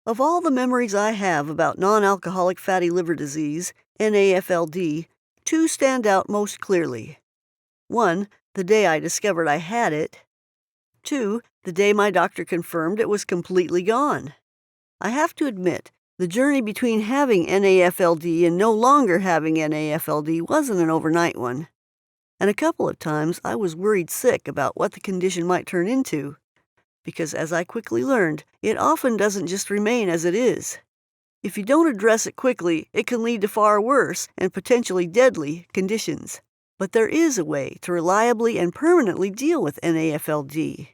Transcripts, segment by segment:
Of all the memories I have about non-alcoholic fatty liver disease, NAFLD, two stand out most clearly. One, the day I discovered I had it. Two, the day my doctor confirmed it was completely gone. I have to admit, the journey between having NAFLD and no longer having NAFLD wasn't an overnight one. And a couple of times I was worried sick about what the condition might turn into. Because as I quickly learned, it often doesn't just remain as it is. If you don't address it quickly, it can lead to far worse and potentially deadly conditions. But there is a way to reliably and permanently deal with NAFLD.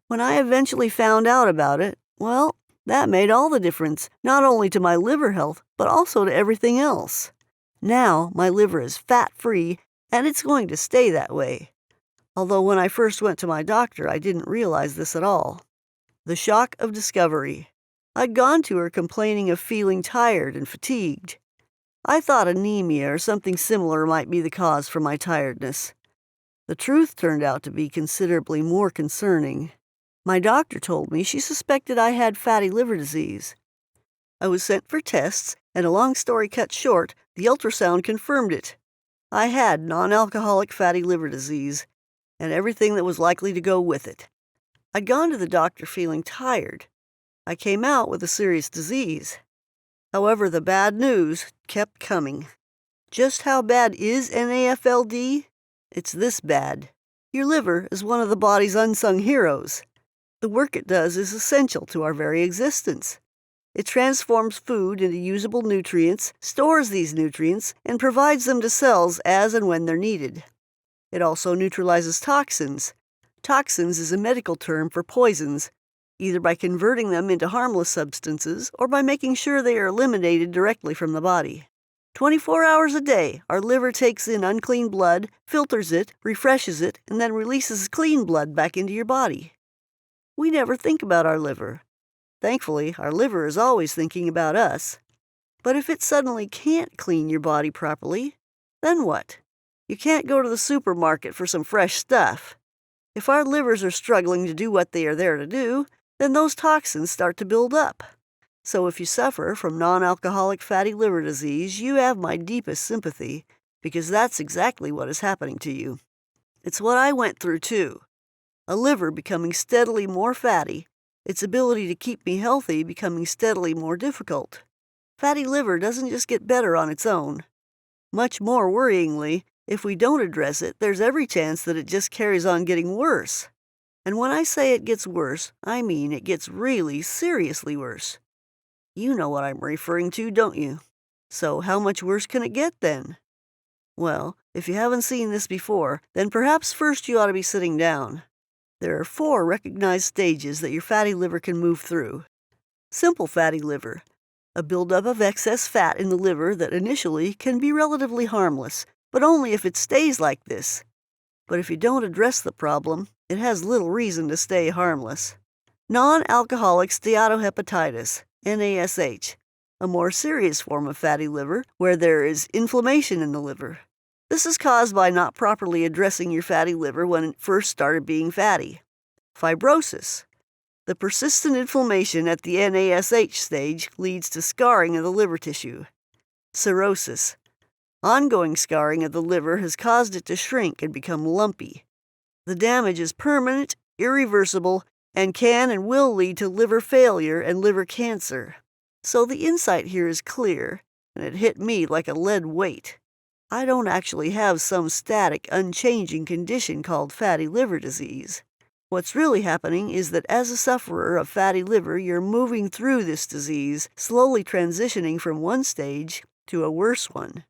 When I eventually found out about it, well, that made all the difference, not only to my liver health, but also to everything else. Now, my liver is fat-free, and it's going to stay that way. Although when I first went to my doctor, I didn't realize this at all. The shock of discovery. I'd gone to her complaining of feeling tired and fatigued. I thought anemia or something similar might be the cause for my tiredness. The truth turned out to be considerably more concerning. My doctor told me she suspected I had fatty liver disease. I was sent for tests, and a long story cut short, the ultrasound confirmed it. I had non-alcoholic fatty liver disease, and everything that was likely to go with it. I'd gone to the doctor feeling tired. I came out with a serious disease. However, the bad news kept coming. Just how bad is NAFLD? It's this bad. Your liver is one of the body's unsung heroes. The work it does is essential to our very existence. It transforms food into usable nutrients, stores these nutrients, and provides them to cells as and when they're needed. It also neutralizes toxins. Toxins is a medical term for poisons, either by converting them into harmless substances or by making sure they are eliminated directly from the body. 24 hours a day, our liver takes in unclean blood, filters it, refreshes it, and then releases clean blood back into your body. We never think about our liver. Thankfully, our liver is always thinking about us. But if it suddenly can't clean your body properly, then what? You can't go to the supermarket for some fresh stuff. If our livers are struggling to do what they are there to do, then those toxins start to build up. So if you suffer from non-alcoholic fatty liver disease, you have my deepest sympathy, because that's exactly what is happening to you. It's what I went through too. A liver becoming steadily more fatty, its ability to keep me healthy becoming steadily more difficult. Fatty liver doesn't just get better on its own. Much more worryingly, if we don't address it, there's every chance that it just carries on getting worse. And when I say it gets worse, I mean it gets really seriously worse. You know what I'm referring to, don't you? So how much worse can it get then? Well, if you haven't seen this before, then perhaps first you ought to be sitting down. There are 4 recognized stages that your fatty liver can move through. Simple fatty liver, a buildup of excess fat in the liver that initially can be relatively harmless, but only if it stays like this. But if you don't address the problem, it has little reason to stay harmless. Non-alcoholic steatohepatitis, NASH, a more serious form of fatty liver where there is inflammation in the liver. This is caused by not properly addressing your fatty liver when it first started being fatty. Fibrosis. The persistent inflammation at the NASH stage leads to scarring of the liver tissue. Cirrhosis. Ongoing scarring of the liver has caused it to shrink and become lumpy. The damage is permanent, irreversible, and can and will lead to liver failure and liver cancer. So the insight here is clear, and it hit me like a lead weight. I don't actually have some static, unchanging condition called fatty liver disease. What's really happening is that as a sufferer of fatty liver, you're moving through this disease, slowly transitioning from one stage to a worse one.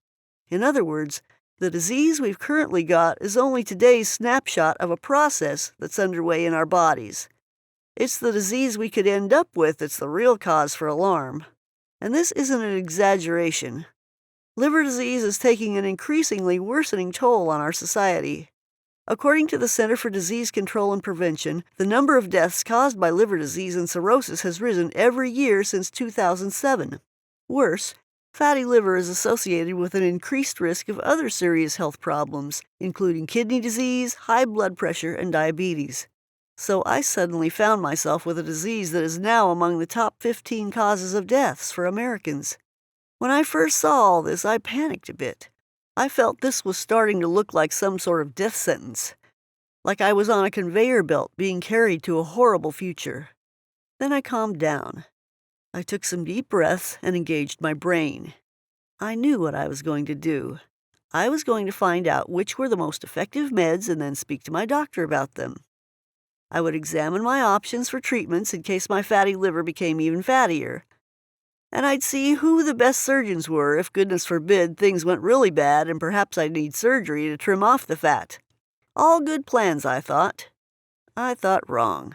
In other words, the disease we've currently got is only today's snapshot of a process that's underway in our bodies. It's the disease we could end up with that's the real cause for alarm. And this isn't an exaggeration. Liver disease is taking an increasingly worsening toll on our society. According to the Center for Disease Control and Prevention, the number of deaths caused by liver disease and cirrhosis has risen every year since 2007. Worse, fatty liver is associated with an increased risk of other serious health problems, including kidney disease, high blood pressure, and diabetes. So I suddenly found myself with a disease that is now among the top 15 causes of deaths for Americans. When I first saw all this, I panicked a bit. I felt this was starting to look like some sort of death sentence, like I was on a conveyor belt being carried to a horrible future. Then I calmed down. I took some deep breaths and engaged my brain. I knew what I was going to do. I was going to find out which were the most effective meds and then speak to my doctor about them. I would examine my options for treatments in case my fatty liver became even fattier. And I'd see who the best surgeons were if, goodness forbid, things went really bad and perhaps I'd need surgery to trim off the fat. All good plans, I thought. I thought wrong.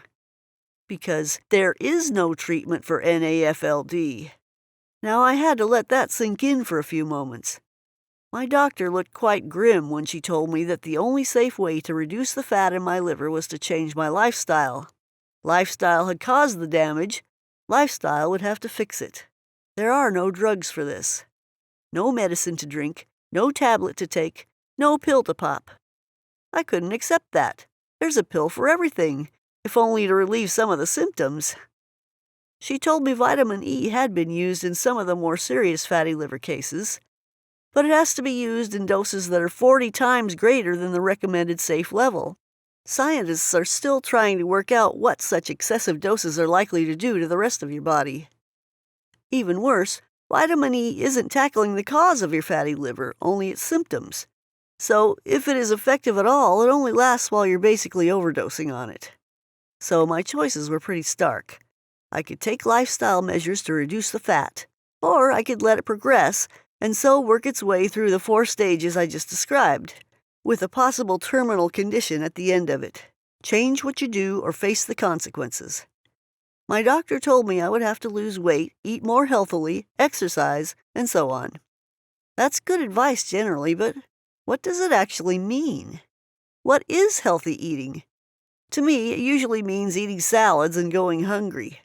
Because there is no treatment for NAFLD. Now I had to let that sink in for a few moments. My doctor looked quite grim when she told me that the only safe way to reduce the fat in my liver was to change my lifestyle. Lifestyle had caused the damage. Lifestyle would have to fix it. There are no drugs for this. No medicine to drink, no tablet to take, no pill to pop. I couldn't accept that. There's a pill for everything, if only to relieve some of the symptoms. She told me vitamin E had been used in some of the more serious fatty liver cases, but it has to be used in doses that are 40 times greater than the recommended safe level. Scientists are still trying to work out what such excessive doses are likely to do to the rest of your body. Even worse, vitamin E isn't tackling the cause of your fatty liver, only its symptoms. So, if it is effective at all, it only lasts while you're basically overdosing on it. So my choices were pretty stark. I could take lifestyle measures to reduce the fat, or I could let it progress and so work its way through the 4 stages I just described, with a possible terminal condition at the end of it. Change what you do or face the consequences. My doctor told me I would have to lose weight, eat more healthily, exercise, and so on. That's good advice generally, but what does it actually mean? What is healthy eating? To me, it usually means eating salads and going hungry.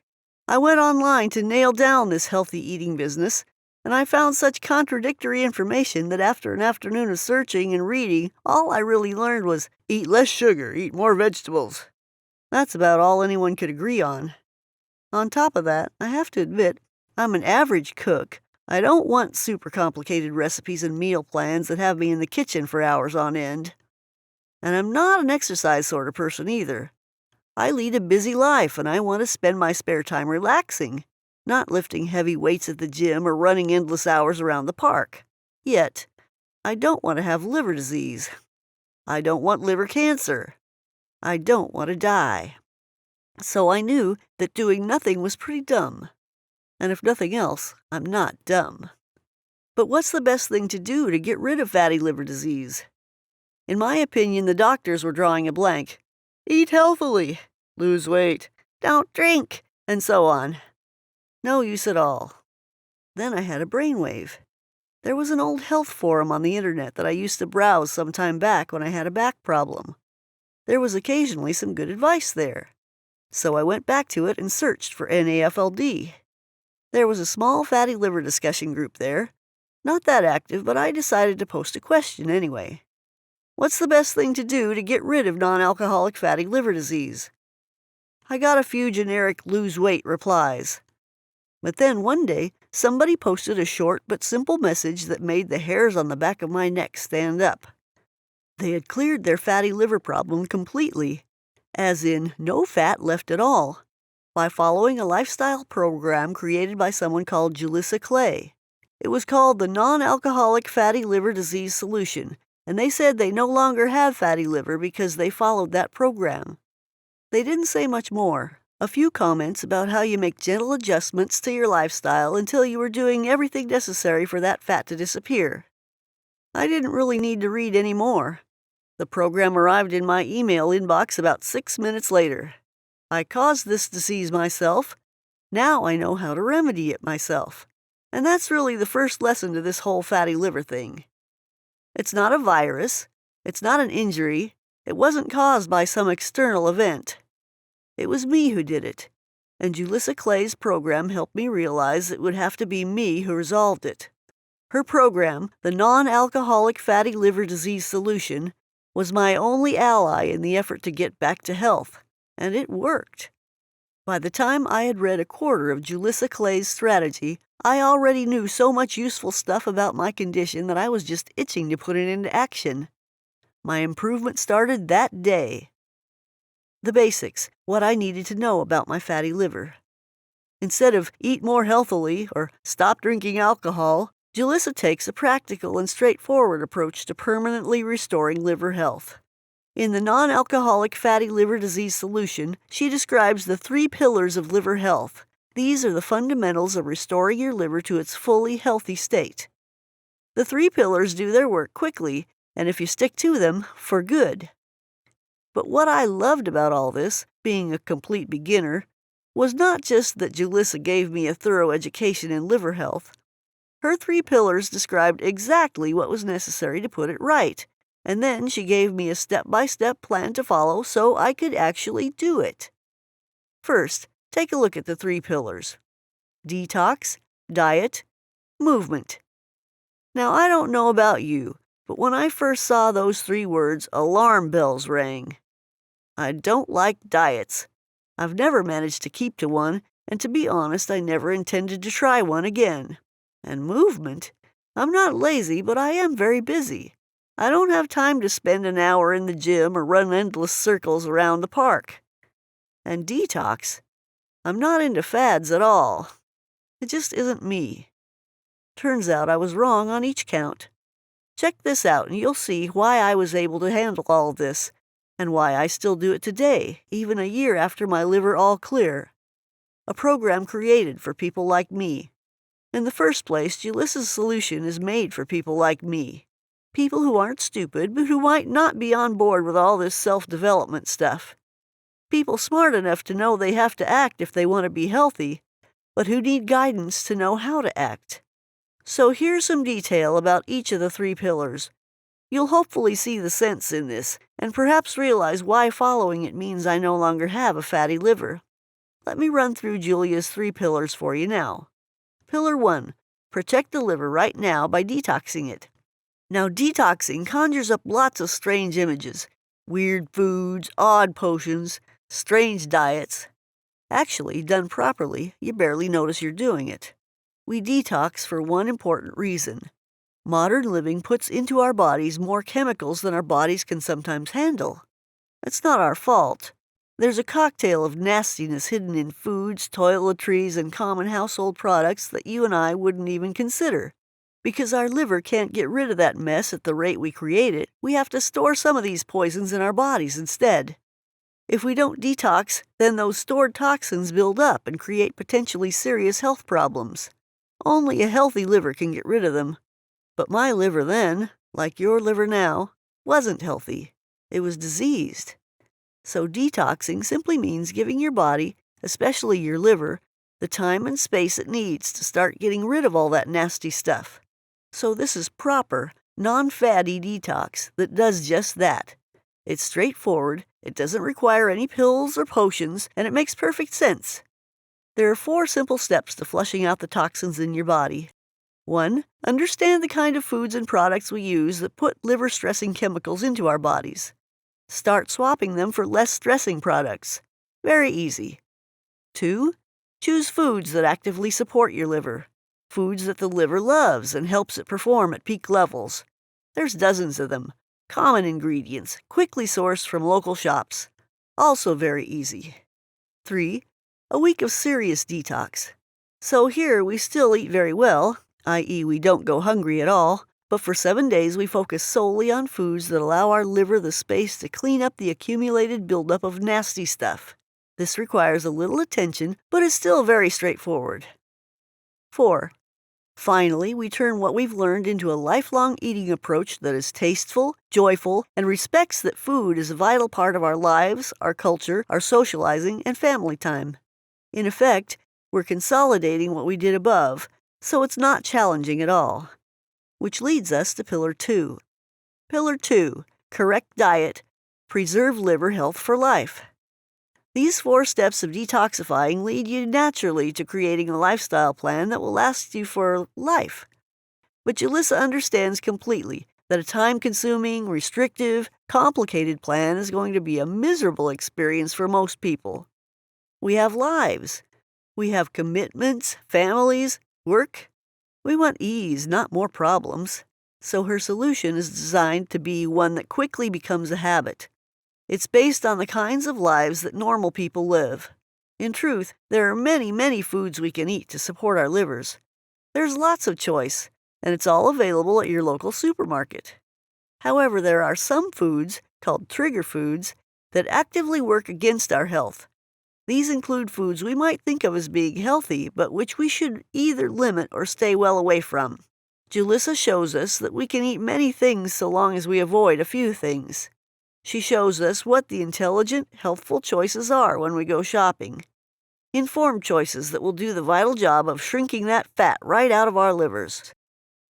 I went online to nail down this healthy eating business, and I found such contradictory information that after an afternoon of searching and reading, all I really learned was eat less sugar, eat more vegetables. That's about all anyone could agree on. On top of that, I have to admit, I'm an average cook. I don't want super complicated recipes and meal plans that have me in the kitchen for hours on end. And I'm not an exercise sort of person either. I lead a busy life and I want to spend my spare time relaxing, not lifting heavy weights at the gym or running endless hours around the park. Yet, I don't want to have liver disease. I don't want liver cancer. I don't want to die. So I knew that doing nothing was pretty dumb. And if nothing else, I'm not dumb. But what's the best thing to do to get rid of fatty liver disease? In my opinion, the doctors were drawing a blank. Eat healthily, lose weight, don't drink, and so on. No use at all. Then I had a brainwave. There was an old health forum on the internet that I used to browse some time back when I had a back problem. There was occasionally some good advice there. So I went back to it and searched for NAFLD. There was a small fatty liver discussion group there. Not that active, but I decided to post a question anyway. What's the best thing to do to get rid of non-alcoholic fatty liver disease? I got a few generic lose weight replies. But then one day, somebody posted a short but simple message that made the hairs on the back of my neck stand up. They had cleared their fatty liver problem completely, as in no fat left at all, by following a lifestyle program created by someone called Julissa Clay. It was called the Non-Alcoholic Fatty Liver Disease Solution, and they said they no longer have fatty liver because they followed that program. They didn't say much more. A few comments about how you make gentle adjustments to your lifestyle until you were doing everything necessary for that fat to disappear. I didn't really need to read any more. The program arrived in my email inbox about 6 minutes later. I caused this disease myself. Now I know how to remedy it myself. And that's really the first lesson to this whole fatty liver thing. It's not a virus. It's not an injury. It wasn't caused by some external event. It was me who did it. And Julissa Clay's program helped me realize it would have to be me who resolved it. Her program, the Non-Alcoholic Fatty Liver Disease Solution, was my only ally in the effort to get back to health. And it worked. By the time I had read a quarter of Julissa Clay's strategy, I already knew so much useful stuff about my condition that I was just itching to put it into action. My improvement started that day. The basics, what I needed to know about my fatty liver. Instead of eat more healthily or stop drinking alcohol, Julissa takes a practical and straightforward approach to permanently restoring liver health. In the non-alcoholic fatty liver disease solution, she describes the 3 pillars of liver health. These are the fundamentals of restoring your liver to its fully healthy state. The 3 pillars do their work quickly, and if you stick to them, for good. But what I loved about all this, being a complete beginner, was not just that Julissa gave me a thorough education in liver health. Her 3 pillars described exactly what was necessary to put it right, and then she gave me a step-by-step plan to follow so I could actually do it. First, take a look at the 3 pillars: detox, diet, movement. Now, I don't know about you, but when I first saw those 3 words, alarm bells rang. I don't like diets. I've never managed to keep to one, and to be honest, I never intended to try one again. And movement? I'm not lazy, but I am very busy. I don't have time to spend an hour in the gym or run endless circles around the park. And detox? I'm not into fads at all. It just isn't me. Turns out I was wrong on each count. Check this out and you'll see why I was able to handle all this, and why I still do it today, even a year after my liver all clear. A program created for people like me. In the first place, Julissa's solution is made for people like me. People who aren't stupid, but who might not be on board with all this self-development stuff. People smart enough to know they have to act if they want to be healthy, but who need guidance to know how to act. So here's some detail about each of the 3 pillars. You'll hopefully see the sense in this, and perhaps realize why following it means I no longer have a fatty liver. Let me run through Julia's 3 pillars for you now. Pillar 1. Protect the liver right now by detoxing it. Now, detoxing conjures up lots of strange images. Weird foods, odd potions, strange diets. Actually, done properly, you barely notice you're doing it. We detox for one important reason. Modern living puts into our bodies more chemicals than our bodies can sometimes handle. It's not our fault. There's a cocktail of nastiness hidden in foods, toiletries, and common household products that you and I wouldn't even consider. Because our liver can't get rid of that mess at the rate we create it, we have to store some of these poisons in our bodies instead. If we don't detox, then those stored toxins build up and create potentially serious health problems. Only a healthy liver can get rid of them. But my liver then, like your liver now, wasn't healthy. It was diseased. So detoxing simply means giving your body, especially your liver, the time and space it needs to start getting rid of all that nasty stuff. So this is proper, non-fatty detox that does just that. It's straightforward, it doesn't require any pills or potions, and it makes perfect sense. There are 4 simple steps to flushing out the toxins in your body. 1. Understand the kind of foods and products we use that put liver-stressing chemicals into our bodies. Start swapping them for less stressing products. Very easy. 2. Choose foods that actively support your liver. Foods that the liver loves and helps it perform at peak levels. There's dozens of them. Common ingredients, quickly sourced from local shops. Also very easy. 3. A week of serious detox. So here we still eat very well, i.e. we don't go hungry at all, but for 7 days we focus solely on foods that allow our liver the space to clean up the accumulated buildup of nasty stuff. This requires a little attention, but is still very straightforward. 4. Finally, we turn what we've learned into a lifelong eating approach that is tasteful, joyful, and respects that food is a vital part of our lives, our culture, our socializing, and family time. In effect, we're consolidating what we did above, so it's not challenging at all. Which leads us to Pillar 2. Pillar 2, correct diet, preserve liver health for life. These 4 steps of detoxifying lead you naturally to creating a lifestyle plan that will last you for life. But Julissa understands completely that a time-consuming, restrictive, complicated plan is going to be a miserable experience for most people. We have lives. We have commitments, families, work. We want ease, not more problems. So her solution is designed to be one that quickly becomes a habit. It's based on the kinds of lives that normal people live. In truth, there are many, many foods we can eat to support our livers. There's lots of choice, and it's all available at your local supermarket. However, there are some foods, called trigger foods, that actively work against our health. These include foods we might think of as being healthy, but which we should either limit or stay well away from. Julissa shows us that we can eat many things so long as we avoid a few things. She shows us what the intelligent, healthful choices are when we go shopping. Informed choices that will do the vital job of shrinking that fat right out of our livers.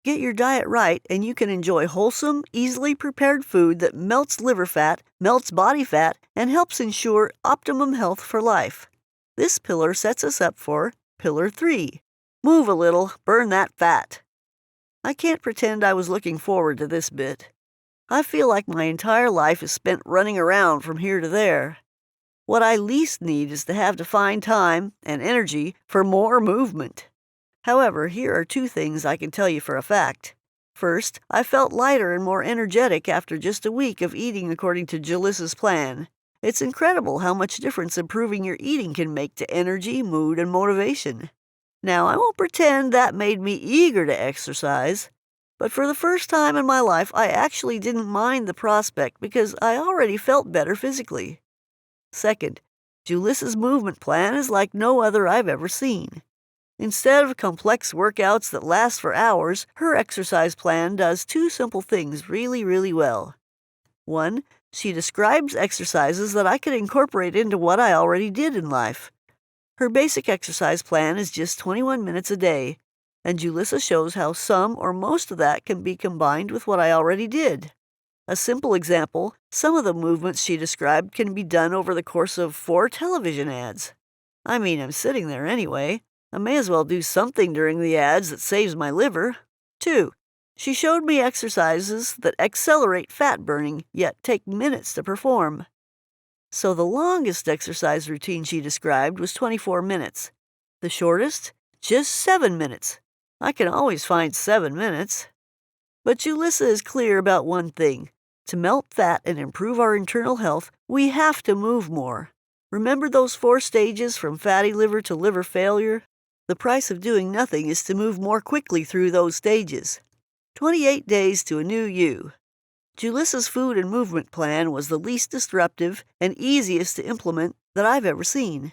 Get your diet right, and you can enjoy wholesome, easily prepared food that melts liver fat, melts body fat, and helps ensure optimum health for life. This pillar sets us up for Pillar 3. Move a little, burn that fat. I can't pretend I was looking forward to this bit. I feel like my entire life is spent running around from here to there. What I least need is to find time and energy for more movement. However, here are 2 things I can tell you for a fact. First, I felt lighter and more energetic after just a week of eating according to Julissa's plan. It's incredible how much difference improving your eating can make to energy, mood, and motivation. Now, I won't pretend that made me eager to exercise, but for the first time in my life, I actually didn't mind the prospect because I already felt better physically. Second, Julissa's movement plan is like no other I've ever seen. Instead of complex workouts that last for hours, her exercise plan does 2 simple things really, really well. 1, she describes exercises that I could incorporate into what I already did in life. Her basic exercise plan is just 21 minutes a day, and Julissa shows how some or most of that can be combined with what I already did. A simple example, some of the movements she described can be done over the course of 4 television ads. I mean, I'm sitting there anyway. I may as well do something during the ads that saves my liver. 2, she showed me exercises that accelerate fat burning, yet take minutes to perform. So the longest exercise routine she described was 24 minutes. The shortest? Just 7 minutes. I can always find 7 minutes. But Julissa is clear about one thing. To melt fat and improve our internal health, we have to move more. Remember those 4 stages from fatty liver to liver failure? The price of doing nothing is to move more quickly through those stages. 28 days to a new you. Julissa's food and movement plan was the least disruptive and easiest to implement that I've ever seen.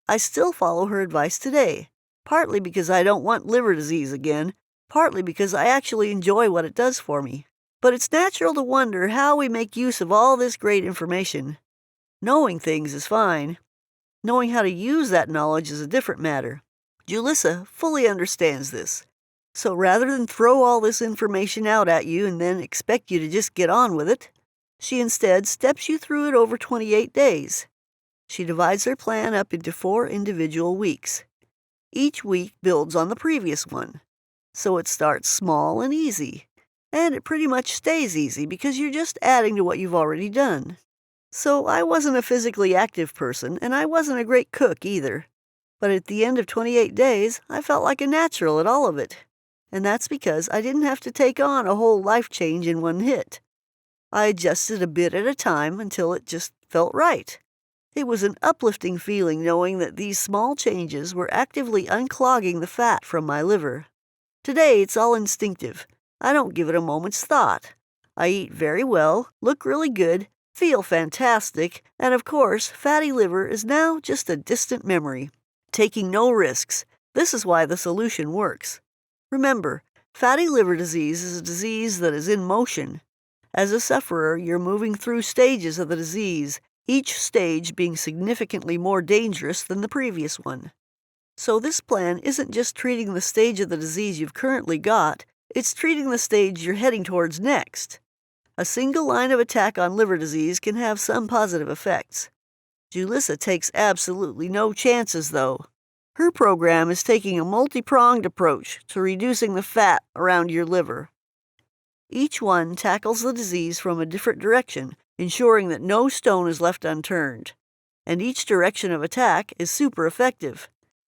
I still follow her advice today, partly because I don't want liver disease again, partly because I actually enjoy what it does for me. But it's natural to wonder how we make use of all this great information. Knowing things is fine. Knowing how to use that knowledge is a different matter. Julissa fully understands this. So rather than throw all this information out at you and then expect you to just get on with it, she instead steps you through it over 28 days. She divides her plan up into 4 individual weeks. Each week builds on the previous one. So it starts small and easy. And it pretty much stays easy because you're just adding to what you've already done. So I wasn't a physically active person, and I wasn't a great cook either. But at the end of 28 days, I felt like a natural at all of it. And that's because I didn't have to take on a whole life change in one hit. I adjusted a bit at a time until it just felt right. It was an uplifting feeling knowing that these small changes were actively unclogging the fat from my liver. Today, it's all instinctive. I don't give it a moment's thought. I eat very well, look really good, feel fantastic, and of course, fatty liver is now just a distant memory. Taking no risks. This is why the solution works. Remember, fatty liver disease is a disease that is in motion. As a sufferer, you're moving through stages of the disease, each stage being significantly more dangerous than the previous one. So this plan isn't just treating the stage of the disease you've currently got, it's treating the stage you're heading towards next. A single line of attack on liver disease can have some positive effects. Julissa takes absolutely no chances, though. Her program is taking a multi-pronged approach to reducing the fat around your liver. Each one tackles the disease from a different direction, ensuring that no stone is left unturned. And each direction of attack is super effective.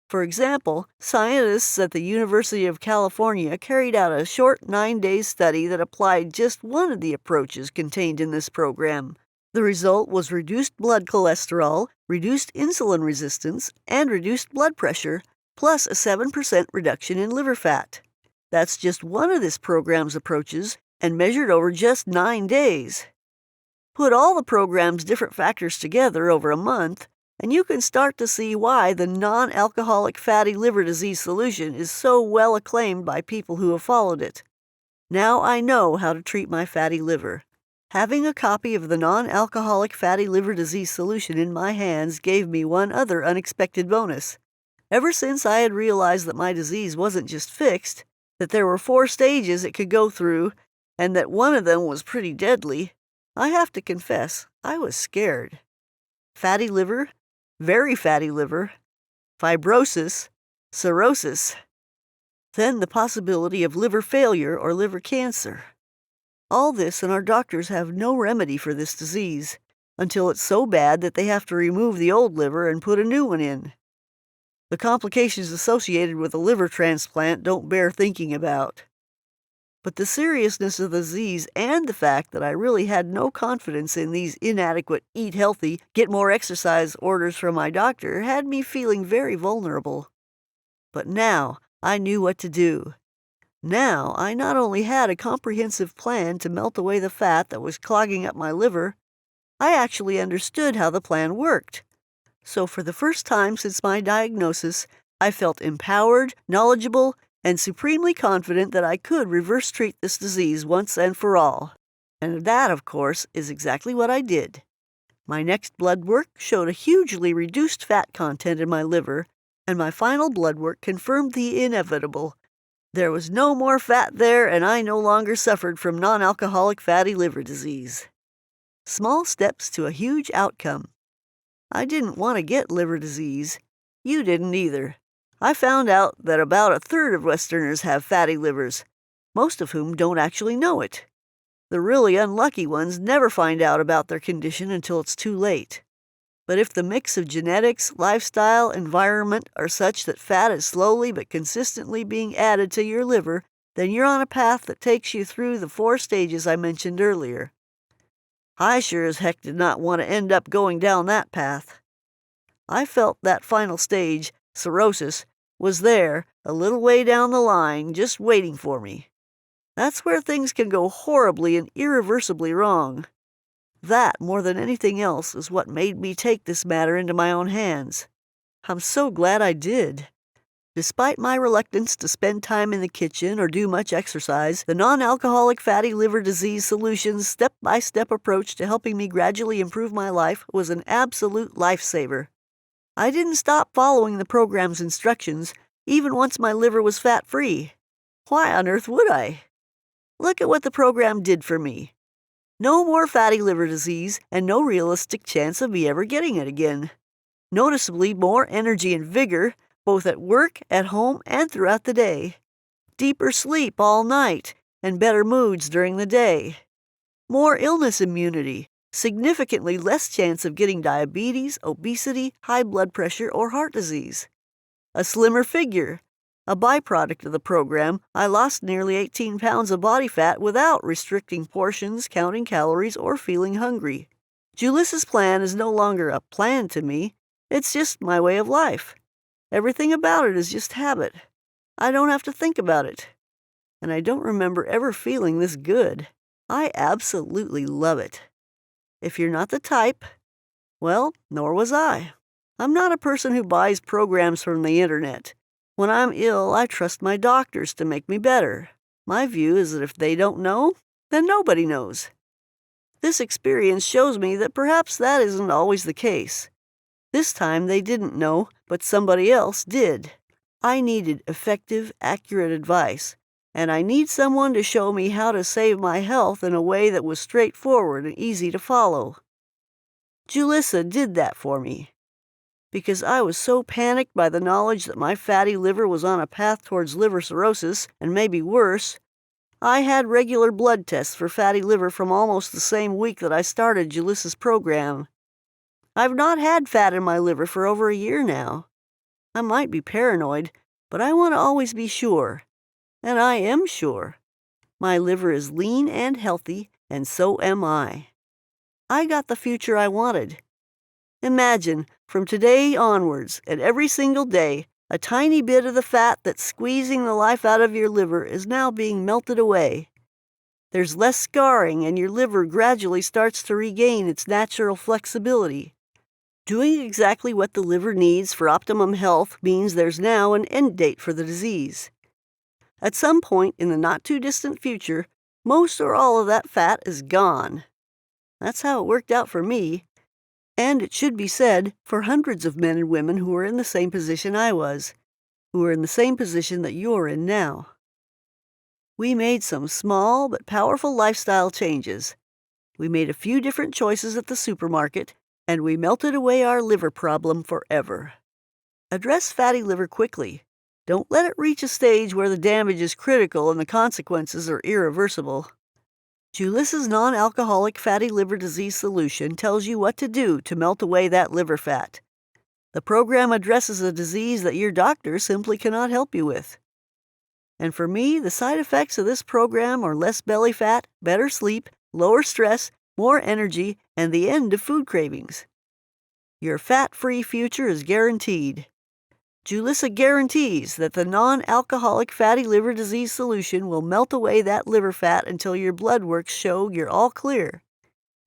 For example, scientists at the University of California carried out a short 9-day study that applied just one of the approaches contained in this program. The result was reduced blood cholesterol, reduced insulin resistance, and reduced blood pressure, plus a 7% reduction in liver fat. That's just one of this program's approaches, and measured over just 9 days. Put all the program's different factors together over a month, and you can start to see why the non-alcoholic fatty liver disease solution is so well acclaimed by people who have followed it. Now I know how to treat my fatty liver. Having a copy of the non-alcoholic fatty liver disease solution in my hands gave me one other unexpected bonus. Ever since I had realized that my disease wasn't just fixed, that there were 4 stages it could go through, and that one of them was pretty deadly, I have to confess, I was scared. Fatty liver, very fatty liver, fibrosis, cirrhosis, then the possibility of liver failure or liver cancer. All this, and our doctors have no remedy for this disease, until it's so bad that they have to remove the old liver and put a new one in. The complications associated with a liver transplant don't bear thinking about. But the seriousness of the disease and the fact that I really had no confidence in these inadequate eat healthy, get more exercise orders from my doctor had me feeling very vulnerable. But now I knew what to do. Now I not only had a comprehensive plan to melt away the fat that was clogging up my liver, I actually understood how the plan worked. So for the first time since my diagnosis, I felt empowered, knowledgeable, and supremely confident that I could reverse treat this disease once and for all. And that, of course, is exactly what I did. My next blood work showed a hugely reduced fat content in my liver, and my final blood work confirmed the inevitable. There was no more fat there, and I no longer suffered from non-alcoholic fatty liver disease. Small steps to a huge outcome. I didn't want to get liver disease. You didn't either. I found out that about 1/3 of Westerners have fatty livers, most of whom don't actually know it. The really unlucky ones never find out about their condition until it's too late. But if the mix of genetics, lifestyle, environment are such that fat is slowly but consistently being added to your liver, then you're on a path that takes you through the 4 stages I mentioned earlier. I sure as heck did not want to end up going down that path. I felt that final stage, cirrhosis, was there, a little way down the line, just waiting for me. That's where things can go horribly and irreversibly wrong. That, more than anything else, is what made me take this matter into my own hands. I'm so glad I did. Despite my reluctance to spend time in the kitchen or do much exercise, the non-alcoholic fatty liver disease solution's step-by-step approach to helping me gradually improve my life was an absolute lifesaver. I didn't stop following the program's instructions, even once my liver was fat-free. Why on earth would I? Look at what the program did for me. No more fatty liver disease, and no realistic chance of me ever getting it again. Noticeably more energy and vigor, both at work, at home, and throughout the day. Deeper sleep all night, and better moods during the day. More illness immunity, significantly less chance of getting diabetes, obesity, high blood pressure, or heart disease. A slimmer figure. A byproduct of the program, I lost nearly 18 pounds of body fat without restricting portions, counting calories, or feeling hungry. Juliss's plan is no longer a plan to me. It's just my way of life. Everything about it is just habit. I don't have to think about it. And I don't remember ever feeling this good. I absolutely love it. If you're not the type, well, nor was I. I'm not a person who buys programs from the internet. When I'm ill, I trust my doctors to make me better. My view is that if they don't know, then nobody knows. This experience shows me that perhaps that isn't always the case. This time they didn't know, but somebody else did. I needed effective, accurate advice, and I need someone to show me how to save my health in a way that was straightforward and easy to follow. Julissa did that for me. Because I was so panicked by the knowledge that my fatty liver was on a path towards liver cirrhosis, and maybe worse, I had regular blood tests for fatty liver from almost the same week that I started Julissa's program. I've not had fat in my liver for over a year now. I might be paranoid, but I want to always be sure. And I am sure. My liver is lean and healthy, and so am I. I got the future I wanted. Imagine, from today onwards, and every single day, a tiny bit of the fat that's squeezing the life out of your liver is now being melted away. There's less scarring, and your liver gradually starts to regain its natural flexibility. Doing exactly what the liver needs for optimum health means there's now an end date for the disease. At some point in the not-too-distant future, most or all of that fat is gone. That's how it worked out for me. And it should be said for hundreds of men and women who are in the same position I was, who are in the same position that you're in now. We made some small but powerful lifestyle changes. We made a few different choices at the supermarket, and we melted away our liver problem forever. Address fatty liver quickly. Don't let it reach a stage where the damage is critical and the consequences are irreversible. Julissa's non-alcoholic fatty liver disease solution tells you what to do to melt away that liver fat. The program addresses a disease that your doctor simply cannot help you with. And for me, the side effects of this program are less belly fat, better sleep, lower stress, more energy, and the end of food cravings. Your fat-free future is guaranteed. Julissa guarantees that the non-alcoholic fatty liver disease solution will melt away that liver fat until your blood works show you're all clear.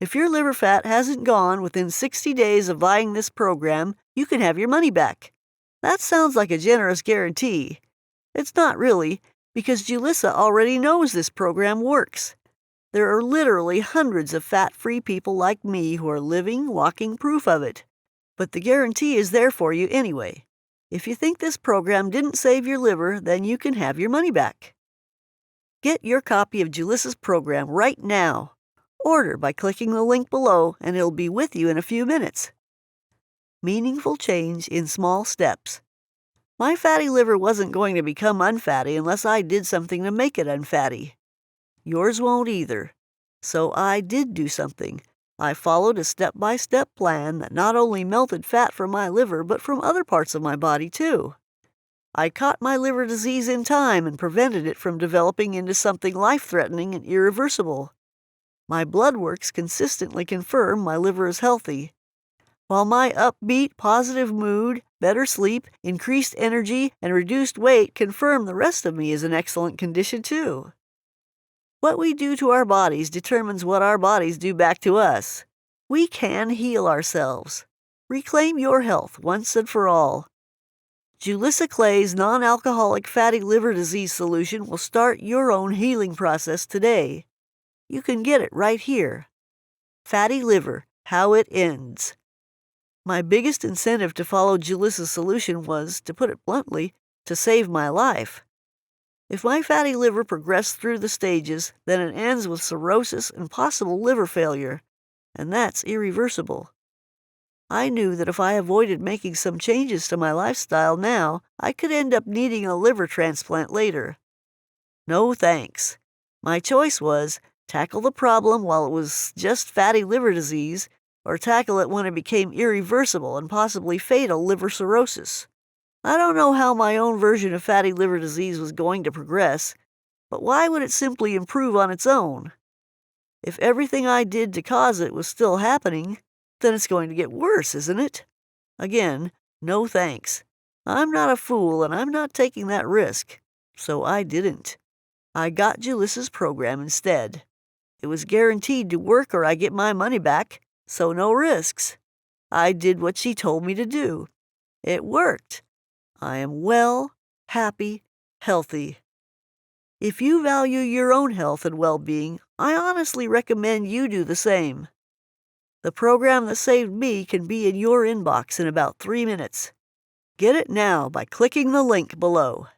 If your liver fat hasn't gone within 60 days of buying this program, you can have your money back. That sounds like a generous guarantee. It's not really, because Julissa already knows this program works. There are literally hundreds of fat-free people like me who are living, walking proof of it. But the guarantee is there for you anyway. If you think this program didn't save your liver, then you can have your money back. Get your copy of Julissa's program right now. Order by clicking the link below, and it'll be with you in a few minutes. Meaningful change in small steps. My fatty liver wasn't going to become unfatty unless I did something to make it unfatty. Yours won't either. So I did do something. I followed a step-by-step plan that not only melted fat from my liver, but from other parts of my body, too. I caught my liver disease in time and prevented it from developing into something life-threatening and irreversible. My blood works consistently confirm my liver is healthy, while my upbeat, positive mood, better sleep, increased energy, and reduced weight confirm the rest of me is in excellent condition, too. What we do to our bodies determines what our bodies do back to us. We can heal ourselves. Reclaim your health once and for all. Julissa Clay's non-alcoholic fatty liver disease solution will start your own healing process today. You can get it right here. Fatty liver, how it ends. My biggest incentive to follow Julissa's solution was, to put it bluntly, to save my life. If my fatty liver progressed through the stages, then it ends with cirrhosis and possible liver failure, and that's irreversible. I knew that if I avoided making some changes to my lifestyle now, I could end up needing a liver transplant later. No thanks. My choice was, tackle the problem while it was just fatty liver disease, or tackle it when it became irreversible and possibly fatal liver cirrhosis. I don't know how my own version of fatty liver disease was going to progress, but why would it simply improve on its own? If everything I did to cause it was still happening, then it's going to get worse, isn't it? Again, no thanks. I'm not a fool, and I'm not taking that risk, so I didn't. I got Julissa's program instead. It was guaranteed to work or I get my money back, so no risks. I did what she told me to do. It worked. I am well, happy, healthy. If you value your own health and well-being, I honestly recommend you do the same. The program that saved me can be in your inbox in about 3 minutes. Get it now by clicking the link below.